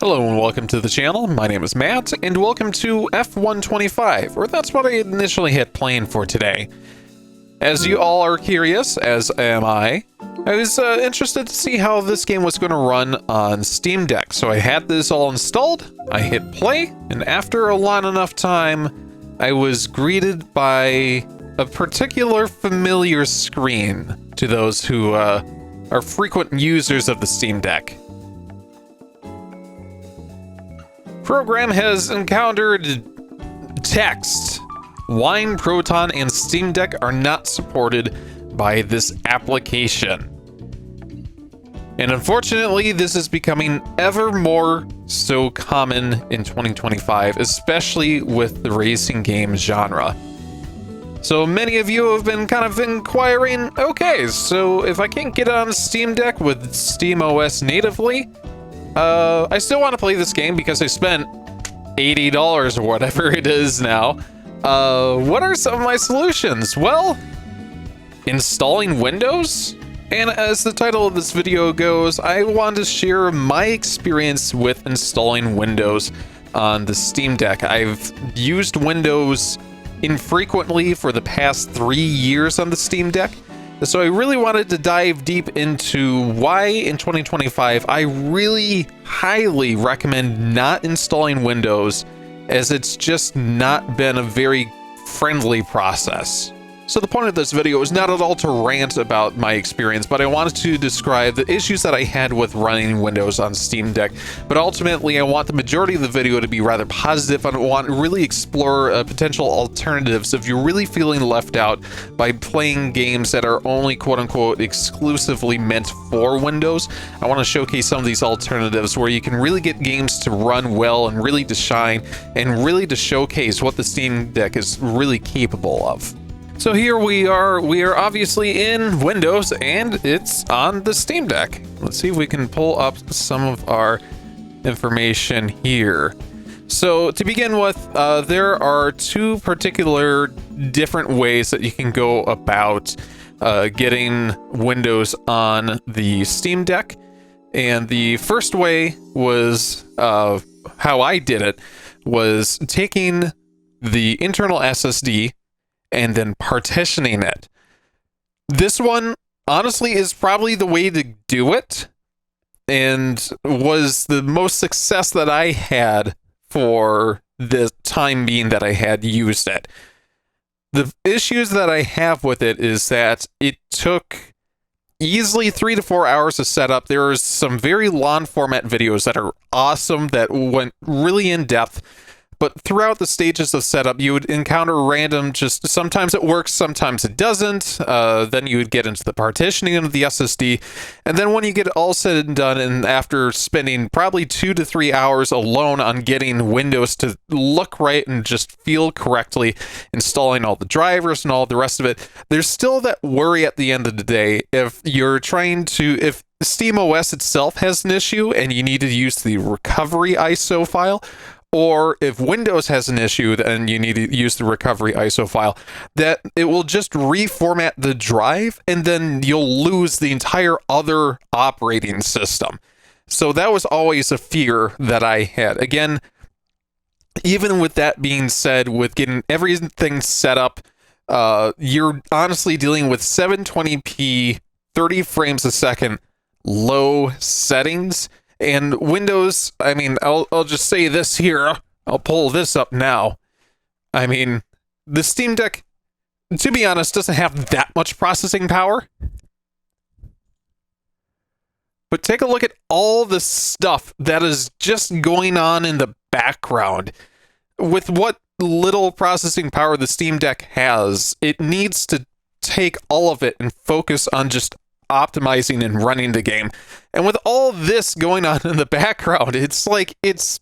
Hello and welcome to the channel. My name is Matt, and welcome to F125, or that's what I initially hit playing for today. As you all are curious, as am I was interested to see how this game was going to run on Steam Deck. So I had this all installed, I hit play, and after a long enough time, I was greeted by a particular familiar screen to those who are frequent users of the Steam Deck. Program has encountered text. Wine, Proton, and Steam Deck are not supported by this application. And unfortunately, this is becoming ever more so common in 2025, especially with the racing game genre. So many of you have been kind of inquiring, okay, so if I can't get it on Steam Deck with SteamOS natively, I still want to play this game because I spent $80 or whatever it is now. What are some of my solutions? Well, installing Windows? And as the title of this video goes, I want to share my experience with installing Windows on the Steam Deck. I've used Windows infrequently for the past 3 years on the Steam Deck. So I really wanted to dive deep into why in 2025 I really highly recommend not installing Windows, as it's just not been a very friendly process. So the point of this video is not at all to rant about my experience, but I wanted to describe the issues that I had with running Windows on Steam Deck. But ultimately, I want the majority of the video to be rather positive. I want to really explore potential alternatives if you're really feeling left out by playing games that are only quote-unquote exclusively meant for Windows. I want to showcase some of these alternatives where you can really get games to run well and really to shine and really to showcase what the Steam Deck is really capable of. So here we are obviously in Windows, and it's on the Steam Deck. Let's see if we can pull up some of our information here. So to begin with, there are two particular different ways that you can go about getting Windows on the Steam Deck. And the first way was, how I did it, was taking the internal SSD and then partitioning it. This one, honestly, is probably the way to do it, and was the most success that I had for the time being that I had used it. The issues that I have with it is that it took easily 3 to 4 hours to set up. There are some very long format videos that are awesome that went really in depth. But throughout the stages of setup, you would encounter random, just sometimes it works, sometimes it doesn't. Then you would get into the partitioning of the SSD. And then when you get all said and done, and after spending probably 2 to 3 hours alone on getting Windows to look right and just feel correctly, installing all the drivers and all the rest of it, there's still that worry at the end of the day. If SteamOS itself has an issue and you need to use the recovery ISO file, or if Windows has an issue and you need to use the recovery ISO file, that it will just reformat the drive and then you'll lose the entire other operating system. So that was always a fear that I had. Again, even with that being said, with getting everything set up, you're honestly dealing with 720p, 30 frames a second, low settings. And Windows, I mean, I'll just say this here. I'll pull this up now. I mean, the Steam Deck, to be honest, doesn't have that much processing power. But take a look at all the stuff that is just going on in the background. With what little processing power the Steam Deck has, it needs to take all of it and focus on just optimizing and running the game. And with all this going on in the background, it's like it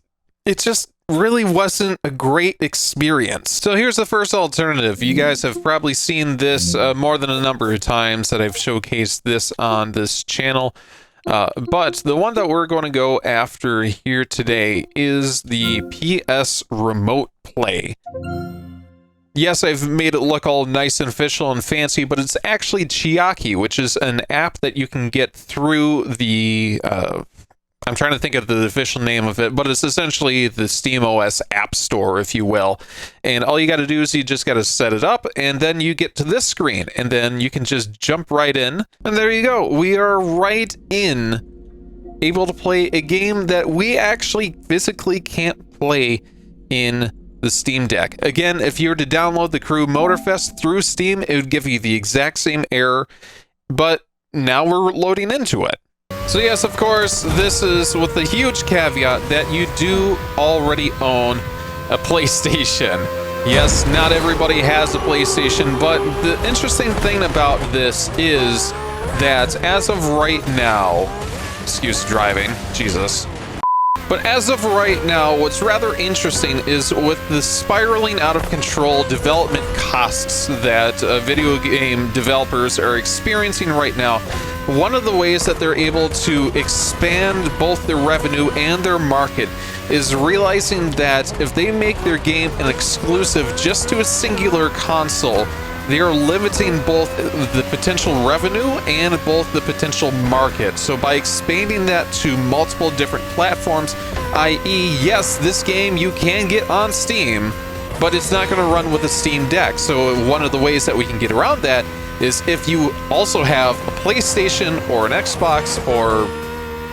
just really wasn't a great experience. So here's the first alternative. You guys have probably seen this more than a number of times that I've showcased this on this channel. But the one that we're going to go after here today is the PS Remote Play. Yes, I've made it look all nice and official and fancy, but it's actually Chiaki, which is an app that you can get through the I'm trying to think of the official name of it, but it's essentially the SteamOS App Store, if you will. And all you got to do is you just got to set it up, and then you get to this screen, and then you can just jump right in. And there you go. We are right in, able to play a game that we actually physically can't play in the Steam Deck. Again, if you were to download the Crew Motorfest through Steam, it would give you the exact same error, but now we're loading into it. So yes, of course, this is with the huge caveat that you do already own a PlayStation. Yes, not everybody has a PlayStation, but the interesting thing about this is that as of right now, excuse driving, Jesus. But as of right now, what's rather interesting is with the spiraling out of control development costs that video game developers are experiencing right now, one of the ways that they're able to expand both their revenue and their market is realizing that if they make their game an exclusive just to a singular console, they are limiting both the potential revenue and both the potential market. So by expanding that to multiple different platforms, i.e., yes, this game you can get on Steam, but it's not going to run with a Steam Deck. So one of the ways that we can get around that is if you also have a PlayStation or an Xbox, or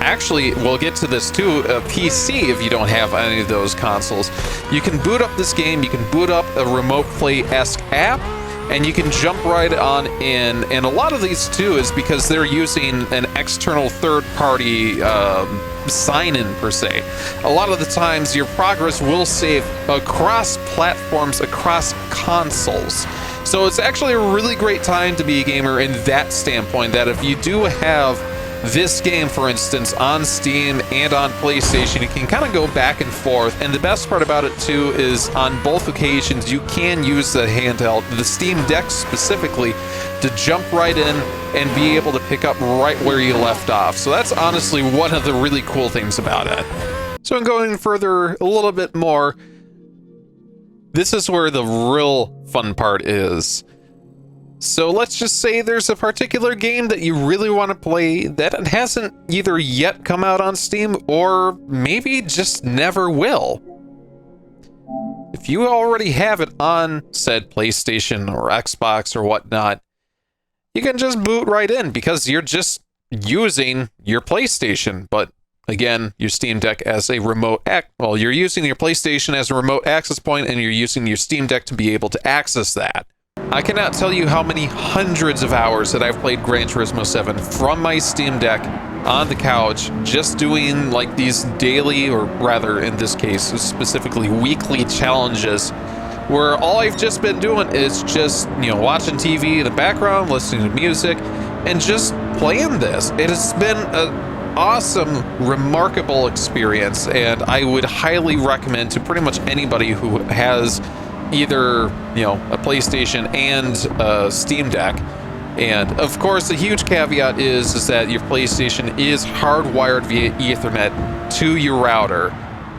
actually, we'll get to this too, a PC if you don't have any of those consoles, you can boot up this game, you can boot up a Remote Play-esque app, and you can jump right on in. And a lot of these too is because they're using an external third-party sign-in per se. A lot of the times your progress will save across platforms, across consoles. So it's actually a really great time to be a gamer in that standpoint, that if you do have this game, for instance, on Steam and on PlayStation, you can kind of go back and forth. And the best part about it too is on both occasions you can use the handheld, the Steam Deck specifically, to jump right in and be able to pick up right where you left off. So that's honestly one of the really cool things about it. So in going further a little bit more, this is where the real fun part is. So let's just say there's a particular game that you really want to play that hasn't either yet come out on Steam or maybe just never will. If you already have it on said PlayStation or Xbox or whatnot, you can just boot right in because you're just using your PlayStation. But again, your Steam Deck as a remote well, you're using your PlayStation as a remote access point, and you're using your Steam Deck to be able to access that. I cannot tell you how many hundreds of hours that I've played Gran Turismo 7 from my Steam Deck on the couch, just doing like these daily, or rather in this case specifically weekly challenges, where all I've just been doing is just, you know, watching TV in the background, listening to music, and just playing this. It has been an awesome, remarkable experience, and I would highly recommend to pretty much anybody who has either, you know, a PlayStation and a Steam Deck. And of course, the huge caveat is that your PlayStation is hardwired via Ethernet to your router,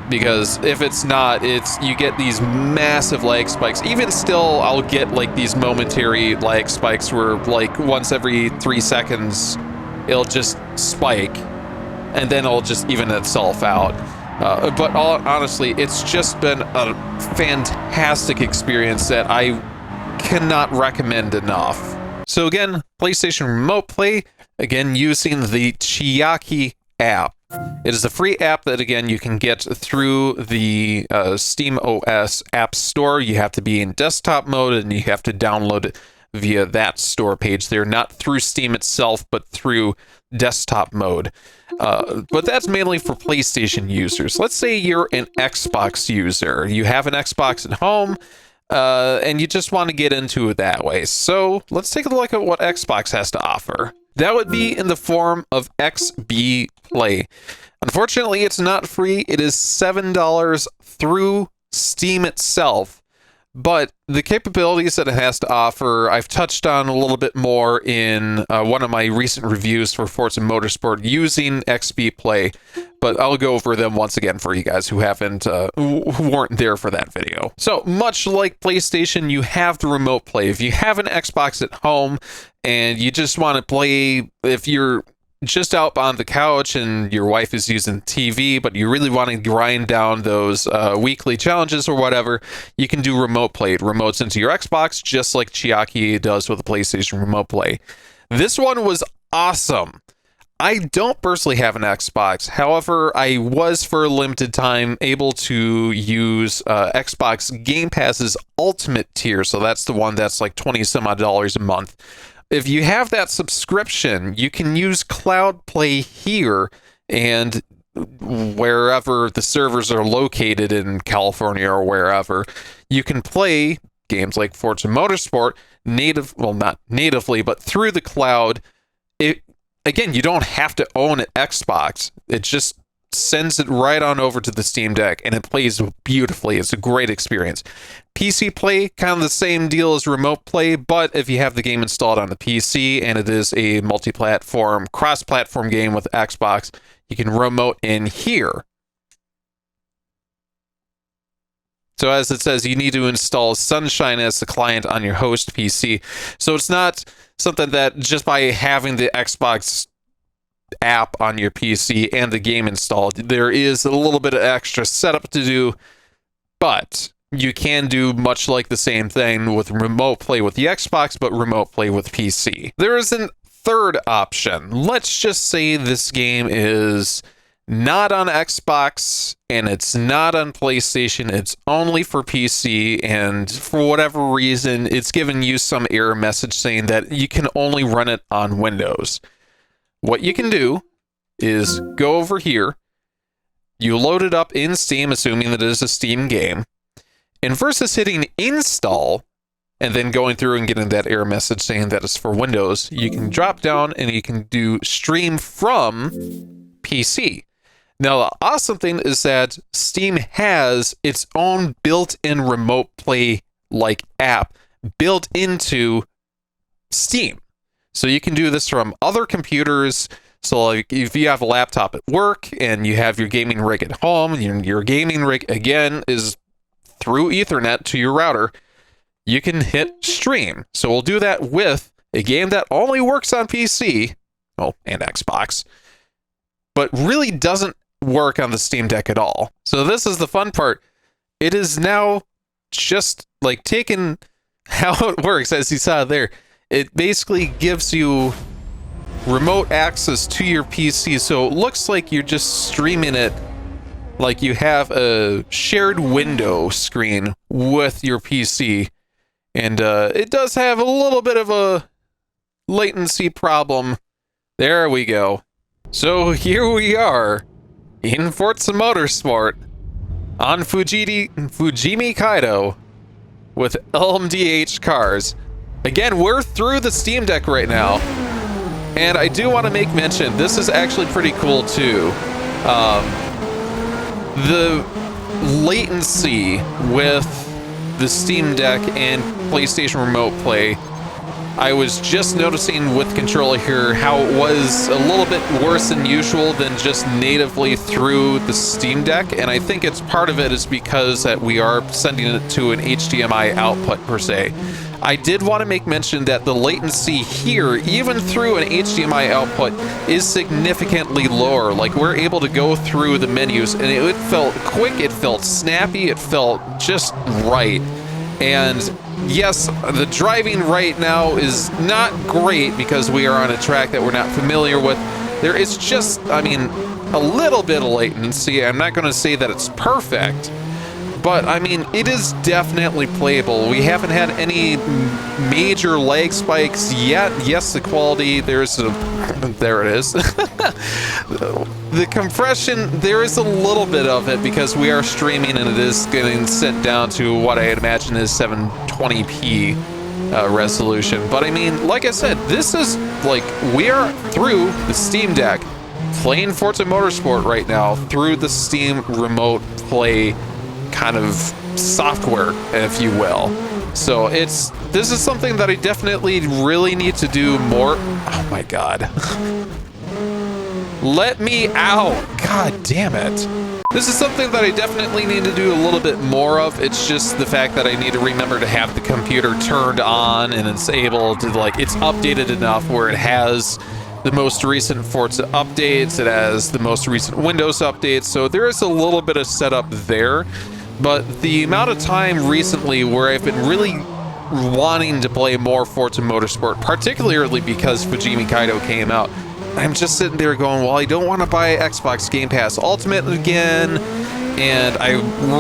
because if it's not, you get these massive lag spikes. Even still, I'll get like these momentary lag spikes where like once every 3 seconds it'll just spike, and then it'll just even itself out. But honestly, it's just been a fantastic experience that I cannot recommend enough. So again, PlayStation Remote Play, again using the Chiaki app. It is a free app that, again, you can get through the SteamOS App Store. You have to be in desktop mode, and you have to download it via that store page there, not through Steam itself, but through desktop mode. But that's mainly for PlayStation users. Let's say you're an Xbox user. You have an Xbox at home, and you just want to get into it that way. So let's take a look at what Xbox has to offer. That would be in the form of XBPlay. Unfortunately, it's not free. It is $7 through Steam itself. But the capabilities that it has to offer, I've touched on a little bit more in one of my recent reviews for Forza Motorsport using XBPlay, but I'll go over them once again for you guys who weren't there for that video. So much like PlayStation, you have the Remote Play. If you have an Xbox at home and you just want to play, if you're just out on the couch and your wife is using TV, but you really want to grind down those weekly challenges or whatever, you can do remote play. It remotes into your Xbox, just like Chiaki does with the PlayStation Remote Play. This one was awesome. I don't personally have an Xbox. However, I was for a limited time able to use Xbox Game Pass's Ultimate tier. So that's the one that's like $20 some odd a month. If you have that subscription, you can use Cloud Play here and wherever the servers are located in California or wherever, you can play games like Forza Motorsport not natively, but through the cloud. Again, you don't have to own an Xbox. It just sends it right on over to the Steam Deck, and it plays beautifully. It's a great experience. PC Play, kind of the same deal as Remote Play, but if you have the game installed on the PC and it is a multi-platform, cross-platform game with Xbox, you can remote in here. So as it says, you need to install Sunshine as the client on your host PC. So it's not something that just by having the Xbox app on your PC and the game installed, there is a little bit of extra setup to do, but you can do much like the same thing with Remote Play with the Xbox, but Remote Play with PC. There is a third option. Let's just say this game is not on Xbox and it's not on PlayStation, it's only for PC, and for whatever reason it's given you some error message saying that you can only run it on Windows. What you can do is go over here, you load it up in Steam, assuming that it is a Steam game, and versus hitting install and then going through and getting that error message saying that it's for Windows, you can drop down and you can do stream from PC. Now, the awesome thing is that Steam has its own built-in Remote Play-like app built into Steam. So you can do this from other computers. So like if you have a laptop at work and you have your gaming rig at home, and your gaming rig, again, is through Ethernet to your router, you can hit stream. So we'll do that with a game that only works on PC, well, and Xbox, but really doesn't work on the Steam Deck at all. So this is the fun part. It is now just like taking how it works, as you saw there. It basically gives you remote access to your PC, so it looks like you're just streaming it like you have a shared window screen with your PC. And it does have a little bit of a latency problem. There we go. So here we are in Forza Motorsport on Fujimi Kaido with LMDH cars. Again, we're through the Steam Deck right now, and I do want to make mention, this is actually pretty cool too. The latency with the Steam Deck and PlayStation Remote Play, I was just noticing with the controller here how it was a little bit worse than usual than just natively through the Steam Deck, and I think it's part of it is because that we are sending it to an HDMI output per se. I did want to make mention that the latency here, even through an HDMI output, is significantly lower. Like, we're able to go through the menus and it felt quick, it felt snappy, it felt just right. And yes, the driving right now is not great because we are on a track that we're not familiar with. There is just, I mean, a little bit of latency. I'm not going to say that it's perfect, but I mean, it is definitely playable. We haven't had any major lag spikes yet. Yes, the quality, there it is. The compression, there is a little bit of it because we are streaming and it is getting sent down to what I imagine is 720p resolution. But I mean, like I said, this is like, we are through the Steam Deck playing Forza Motorsport right now through the Steam Remote Play kind of software, if you will. So this is something that I definitely really need to do more. Oh my god. Let me out. God damn it. This is something that I definitely need to do a little bit more of. It's just the fact that I need to remember to have the computer turned on and it's able to, like, it's updated enough where it has the most recent Forza updates, it has the most recent Windows updates, so there is a little bit of setup there. But the amount of time recently where I've been really wanting to play more Forza Motorsport, particularly because Fujimi Kaido came out, I'm just sitting there going, well, I don't want to buy Xbox Game Pass Ultimate again, and I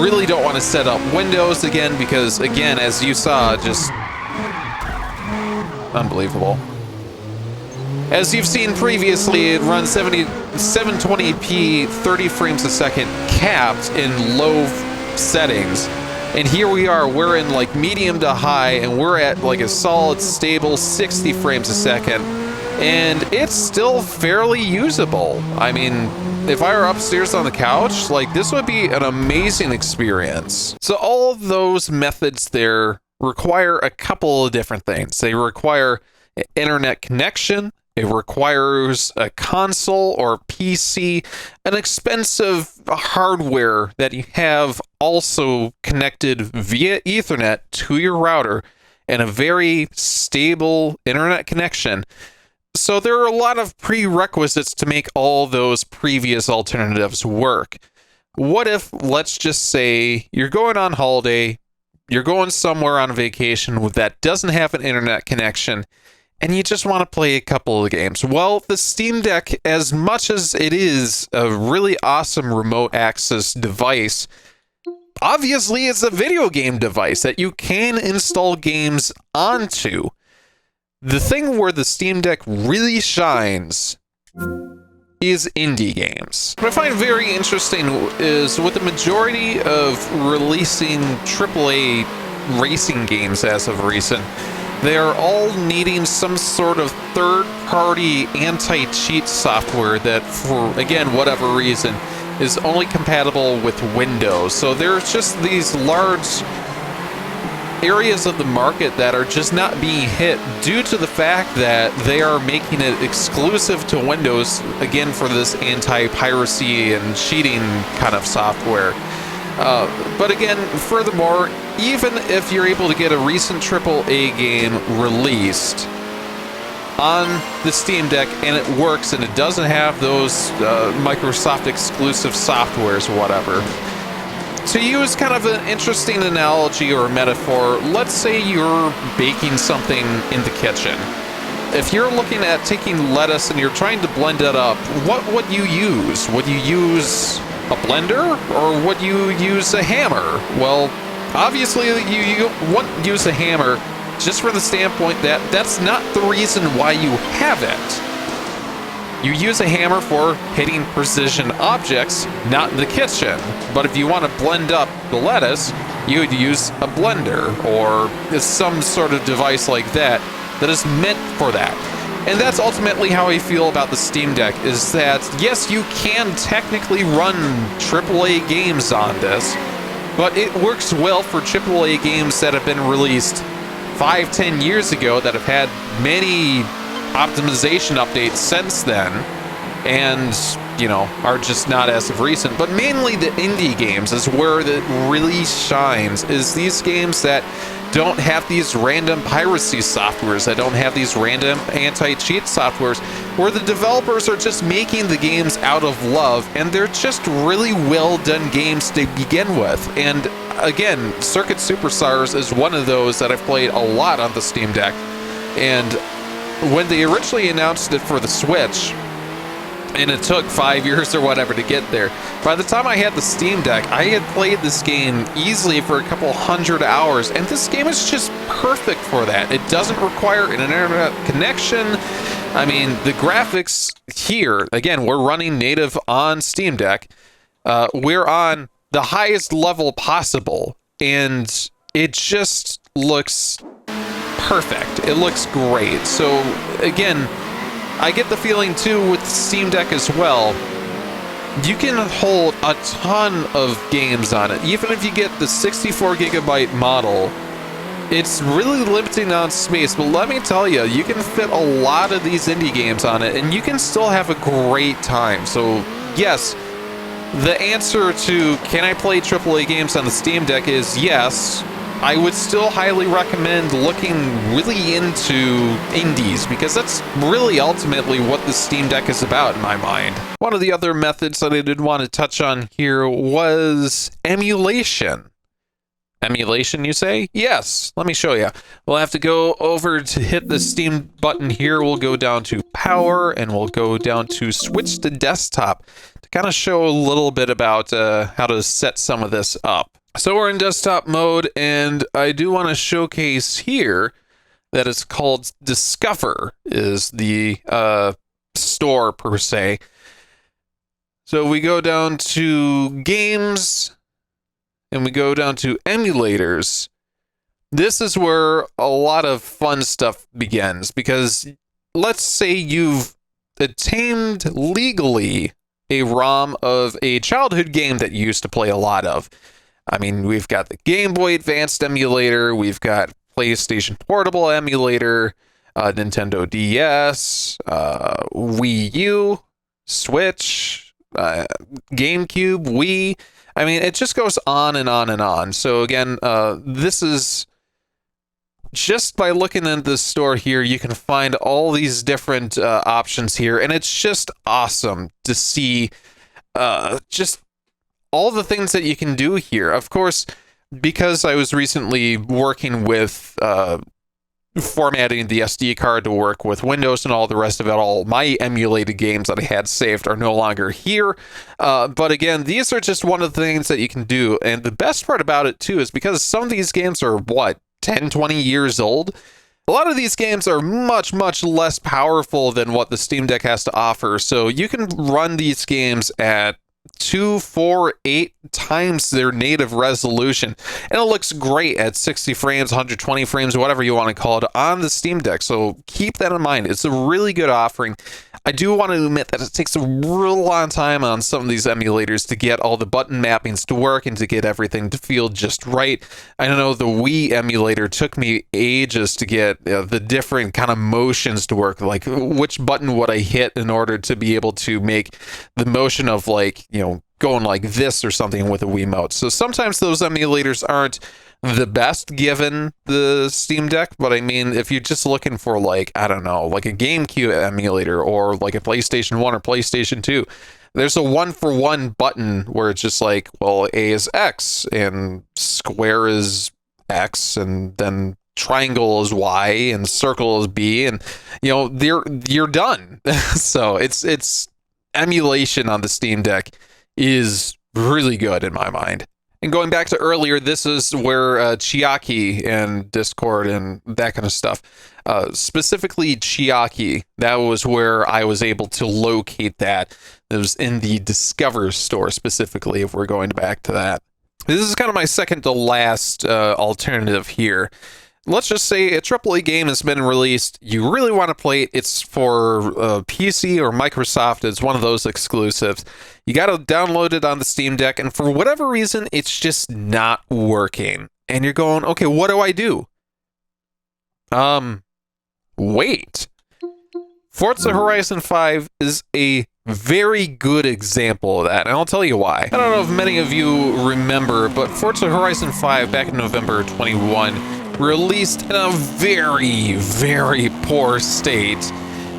really don't want to set up Windows again because, again, as you saw, just unbelievable. As you've seen previously, it runs 720p 30 frames a second capped in low settings. And here we are, we're in like medium to high, and we're at like a solid, stable 60 frames a second. And it's still fairly usable. I mean, if I were upstairs on the couch, like this would be an amazing experience. So all of those methods there require a couple of different things. They require an internet connection. It requires a console or PC, an expensive hardware that you have also connected via Ethernet to your router, and a very stable internet connection. So there are a lot of prerequisites to make all those previous alternatives work. What if, let's just say, you're going on holiday, you're going somewhere on vacation that doesn't have an internet connection, and you just want to play a couple of games? Well, the Steam Deck, as much as it is a really awesome remote access device, obviously it's a video game device that you can install games onto. The thing where the Steam Deck really shines is indie games. What I find very interesting is with the majority of releasing AAA racing games as of recent, they are all needing some sort of third-party anti-cheat software that, for, again, whatever reason, is only compatible with Windows. So there's just these large areas of the market that are just not being hit due to the fact that they are making it exclusive to Windows, again, for this anti-piracy and cheating kind of software. But again, furthermore, even if you're able to get a recent AAA game released on the Steam Deck and it works and it doesn't have those Microsoft exclusive softwares or whatever, to use kind of an interesting analogy or metaphor, let's say you're baking something in the kitchen. If you're looking at taking lettuce and you're trying to blend it up, what would you use? Would you use a blender, or would you use a hammer? Well, obviously you wouldn't use a hammer, just from the standpoint that that's not the reason why you have it. You use a hammer for hitting precision objects, not in the kitchen. But if you want to blend up the lettuce, you would use a blender or some sort of device like that that is meant for that. And that's ultimately how I feel about the Steam Deck, is that, yes, you can technically run AAA games on this, but it works well for AAA games that have been released 5-10 years ago that have had many optimization updates since then, and, you know, are just not as of recent. But mainly the indie games is where it really shines, is these games that don't have these random piracy softwares, that don't have these random anti-cheat softwares, where the developers are just making the games out of love, and they're just really well done games to begin with. And again, Circuit Superstars is one of those that I've played a lot on the Steam Deck. And when they originally announced it for the Switch, and it took 5 years or whatever to get there, by the time I had the Steam Deck, I had played this game easily for a couple hundred hours, and this game is just perfect for that. It doesn't require an internet connection. I mean, the graphics here, again, we're running native on Steam Deck. We're on the highest level possible, and it just looks perfect. It looks great. So again, I get the feeling too with Steam Deck as well, you can hold a ton of games on it. Even if you get the 64 gigabyte model, it's really limiting on space, but let me tell you, you can fit a lot of these indie games on it, and you can still have a great time. So yes, the answer to can I play AAA games on the Steam Deck is yes, I would still highly recommend looking really into indies, because that's really ultimately what the Steam Deck is about in my mind. One of the other methods that I did want to touch on here was emulation. Emulation, you say? Yes, let me show you. We'll have to go over to hit the Steam button here. We'll go down to power, and we'll go down to switch to desktop to kind of show a little bit about how to set some of this up. So we're in desktop mode, and I do want to showcase here that it's called Discover, is the store per se. So we go down to games, and we go down to emulators. This is where a lot of fun stuff begins, because let's say you've obtained legally a ROM of a childhood game that you used to play a lot of. I mean, we've got the Game Boy Advanced emulator, we've got PlayStation Portable emulator, Nintendo DS, Wii U, Switch, GameCube, Wii. I mean, it just goes on and on and on. So again, this is just by looking at the store here, you can find all these different options here, and it's just awesome to see just all the things that you can do here. Of course, because I was recently working with formatting the SD card to work with Windows and all the rest of it, all my emulated games that I had saved are no longer here. But again, these are just one of the things that you can do. And the best part about it too is because some of these games are, what, 10, 20 years old? A lot of these games are much, much less powerful than what the Steam Deck has to offer. So you can run these games at 2, 4, 8 times their native resolution, and it looks great at 60 frames, 120 frames, whatever you want to call it, on the Steam Deck. So keep that in mind. It's a really good offering. I do want to admit that it takes a real long time on some of these emulators to get all the button mappings to work and to get everything to feel just right. I know the Wii emulator took me ages to get the different kind of motions to work, like which button would I hit in order to be able to make the motion of, like, you know, going like this or something with a Wiimote. So sometimes those emulators aren't the best given the Steam Deck, but I mean, if you're just looking for, like, I don't know, like a GameCube emulator or like a PlayStation 1 or PlayStation 2, there's a 1-for-1 button where it's just like, well, A is X and square is X, and then triangle is Y and circle is B, and you know, you're done. So it's emulation on the Steam Deck is really good in my mind. And going back to earlier, this is where Chiaki and Discord and that kind of stuff, specifically Chiaki, that was where I was able to locate that. It was in the Discover store specifically, if we're going back to that. This is kind of my second to last alternative here. Let's just say a AAA game has been released. You really want to play it. It's for PC or Microsoft. It's one of those exclusives. You got to download it on the Steam Deck, and for whatever reason, it's just not working. And you're going, okay, what do I do? Wait. Forza Horizon 5 is a very good example of that, and I'll tell you why. I don't know if many of you remember, but Forza Horizon 5 back in November 21 released in a very, very poor state.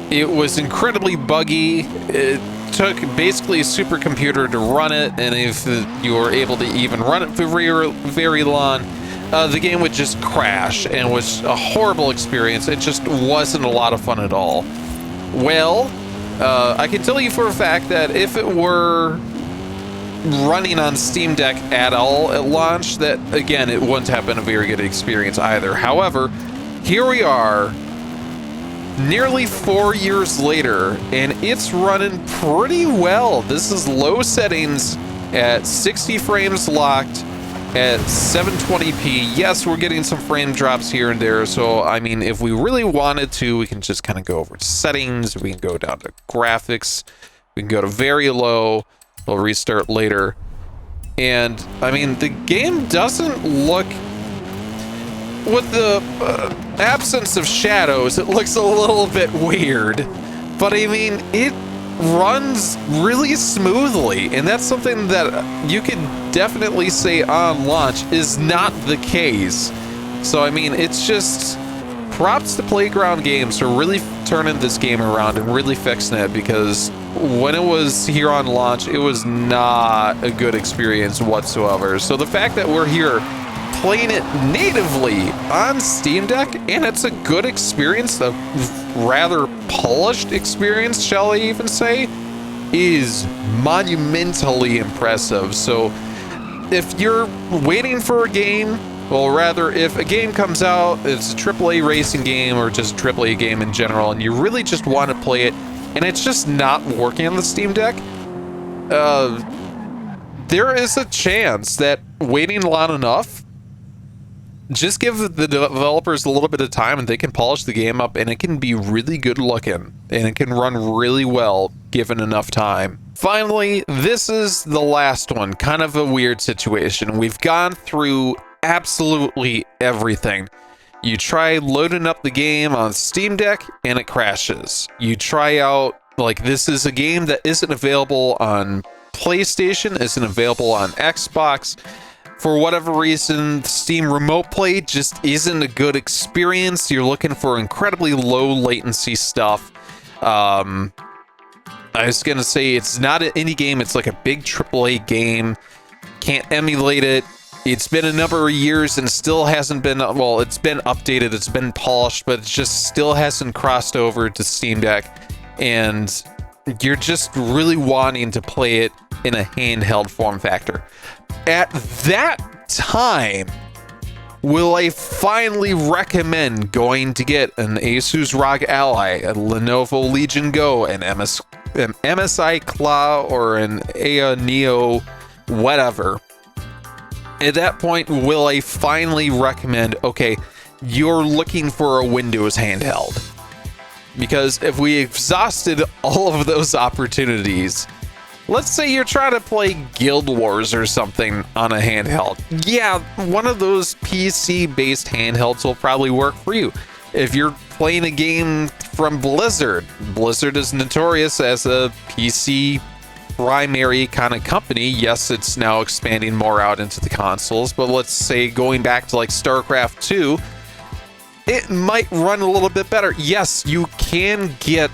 It was incredibly buggy. It took basically a supercomputer to run it, and if you were able to even run it for very long, the game would just crash, and it was a horrible experience. It just wasn't a lot of fun at all. Well, I can tell you for a fact that if it were running on Steam Deck at all at launch, that again, it wouldn't have been a very good experience either. However, here we are nearly 4 years later, and it's running pretty well. This is low settings at 60 frames locked at 720p. Yes, we're getting some frame drops here and there, so I mean, if we really wanted to, we can just kind of go over to settings, we can go down to graphics, we can go to very low. We'll restart later. And, I mean, the game doesn't look... With the absence of shadows, it looks a little bit weird. But, I mean, it runs really smoothly. And that's something that you could definitely say on launch is not the case. So, I mean, it's just props to Playground Games for really turning this game around and really fixing it, because when it was here on launch, it was not a good experience whatsoever. So the fact that we're here playing it natively on Steam Deck, and it's a good experience, a rather polished experience, shall I even say, is monumentally impressive. So if you're waiting for a game, well, rather, if a game comes out, it's a AAA racing game or just a AAA game in general, and you really just want to play it, and it's just not working on the Steam Deck, there is a chance that waiting long enough, just give the developers a little bit of time and they can polish the game up, and it can be really good looking, and it can run really well given enough time. Finally, this is the last one, kind of a weird situation. We've gone through absolutely everything. You try loading up the game on Steam Deck and it crashes. You try out, like, this is a game that isn't available on PlayStation, isn't available on Xbox. For whatever reason, Steam Remote Play just isn't a good experience. You're looking for incredibly low latency stuff. I was gonna say, it's not an indie game, it's like a big AAA game. Can't emulate it. It's been a number of years and still hasn't been, well, it's been updated, it's been polished, but it just still hasn't crossed over to Steam Deck. And you're just really wanting to play it in a handheld form factor. At that time, will I finally recommend going to get an Asus ROG Ally, a Lenovo Legion Go, an MSI Claw, or an Aya Neo, whatever. At that point, will I finally recommend, okay, you're looking for a Windows handheld? Because if we exhausted all of those opportunities, let's say you're trying to play Guild Wars or something on a handheld. Yeah, one of those PC-based handhelds will probably work for you. If you're playing a game from Blizzard, Blizzard is notorious as a PC primary kind of company. Yes, it's now expanding more out into the consoles, but let's say going back to like StarCraft 2, it might run a little bit better. Yes, you can get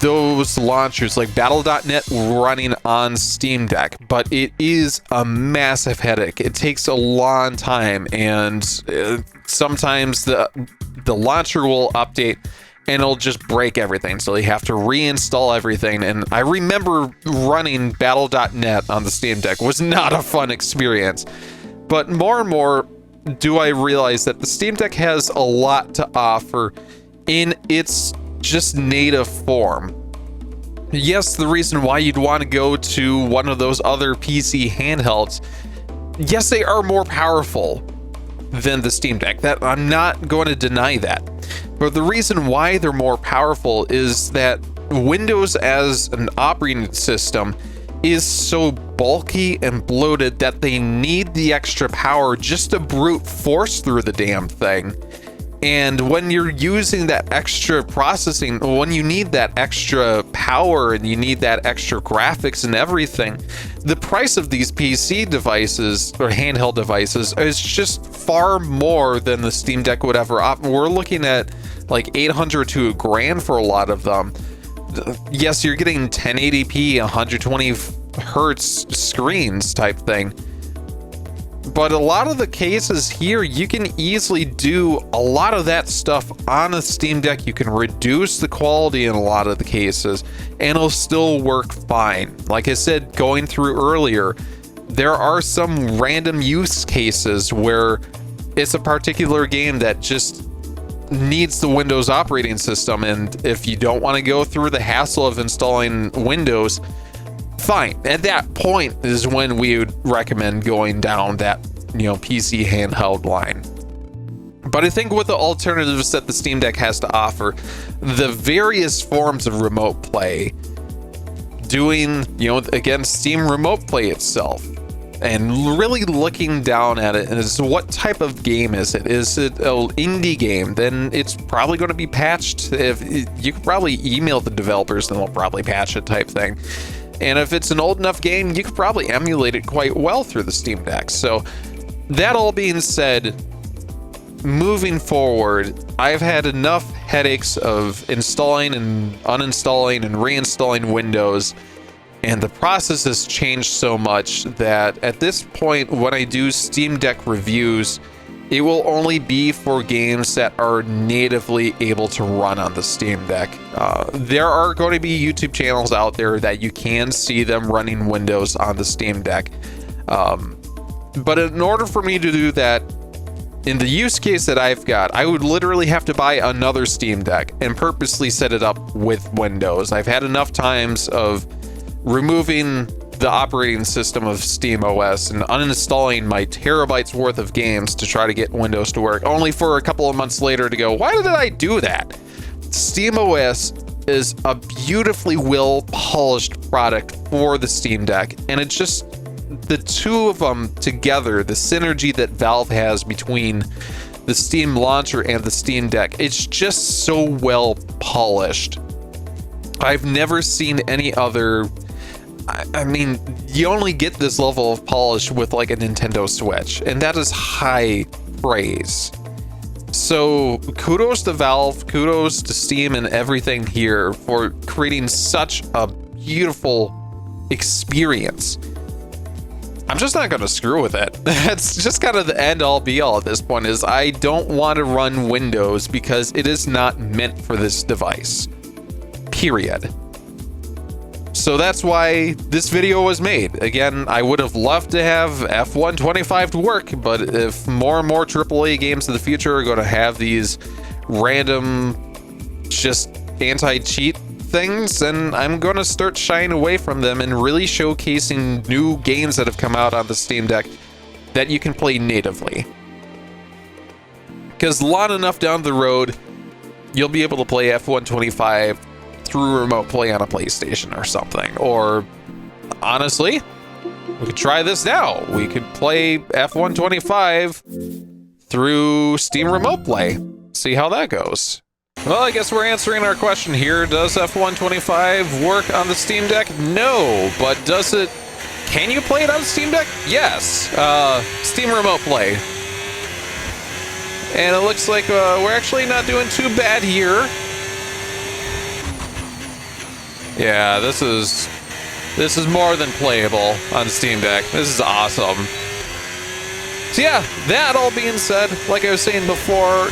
those launchers like Battle.net running on Steam Deck, but it is a massive headache. It takes a long time, and sometimes the launcher will update and it'll just break everything, so you have to reinstall everything. And I remember running Battle.net on the Steam Deck was not a fun experience. But more and more do I realize that the Steam Deck has a lot to offer in its just native form. Yes, the reason why you'd want to go to one of those other PC handhelds, yes, they are more powerful than the Steam Deck. That I'm not going to deny that. But the reason why they're more powerful is that Windows as an operating system is so bulky and bloated that they need the extra power just to brute force through the damn thing. And when you're using that extra processing, when you need that extra power and you need that extra graphics and everything, the price of these PC devices or handheld devices is just far more than the Steam Deck would ever offer. We're looking at like $800 to $1,000 for a lot of them. Yes, you're getting 1080p, 120 hertz screens type thing. But a lot of the cases here, you can easily do a lot of that stuff on a Steam Deck. You can reduce the quality in a lot of the cases, and it'll still work fine. Like I said, going through earlier, there are some random use cases where it's a particular game that just needs the Windows operating system, and if you don't want to go through the hassle of installing Windows, fine. At that point is when we would recommend going down that, PC handheld line. But I think with the alternatives that the Steam Deck has to offer, the various forms of remote play, doing, again, Steam Remote Play itself, and really looking down at it as what type of game is it? Is it an indie game? Then it's probably going to be patched. If you could probably email the developers, then they'll probably patch it type thing. And if it's an old enough game, you could probably emulate it quite well through the Steam Deck. So that all being said, moving forward, I've had enough headaches of installing and uninstalling and reinstalling Windows, and the process has changed so much that at this point, when I do Steam Deck reviews, it will only be for games that are natively able to run on the Steam Deck. There are going to be YouTube channels out there that you can see them running Windows on the Steam Deck. But in order for me to do that, in the use case that I've got, I would literally have to buy another Steam Deck and purposely set it up with Windows. I've had enough times of removing the operating system of SteamOS and uninstalling my terabytes worth of games to try to get Windows to work, only for a couple of months later to go, why did I do that? SteamOS is a beautifully well polished product for the Steam Deck, and it's just the two of them together, the synergy that Valve has between the Steam launcher and the Steam Deck, it's just so well polished. I've never seen any other. I mean, you only get this level of polish with like a Nintendo Switch, and that is high praise. So kudos to Valve, kudos to Steam and everything here for creating such a beautiful experience. I'm just not going to screw with it. That's just kind of the end all be all at this point, is I don't want to run Windows because it is not meant for this device. Period. So that's why this video was made. Again, I would have loved to have F125 to work, but if more and more AAA games in the future are going to have these random, just anti-cheat things, and I'm going to start shying away from them and really showcasing new games that have come out on the Steam Deck that you can play natively. Because long enough down the road, you'll be able to play F125 through remote play on a PlayStation or something. Or honestly, we could try this now. We could play F125 through Steam Remote Play. See how that goes. Well, I guess we're answering our question here. Does F125 work on the Steam Deck? No, but does it... Can you play it on the Steam Deck? Yes. Steam Remote Play. And it looks like we're actually not doing too bad here. Yeah, this is more than playable on Steam Deck. This is awesome. So yeah, that all being said, like I was saying before,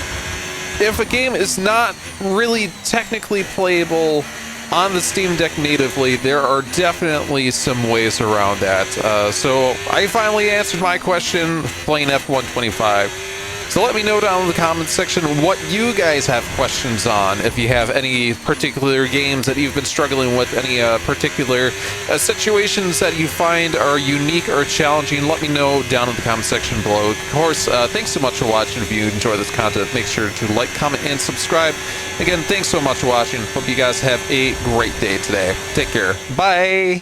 if a game is not really technically playable on the Steam Deck natively, there are definitely some ways around that. So I finally answered my question playing F125. So let me know down in the comments section what you guys have questions on. If you have any particular games that you've been struggling with, any particular situations that you find are unique or challenging, let me know down in the comment section below. Of course, thanks so much for watching. If you enjoy this content, make sure to like, comment, and subscribe. Again, thanks so much for watching. Hope you guys have a great day today. Take care. Bye!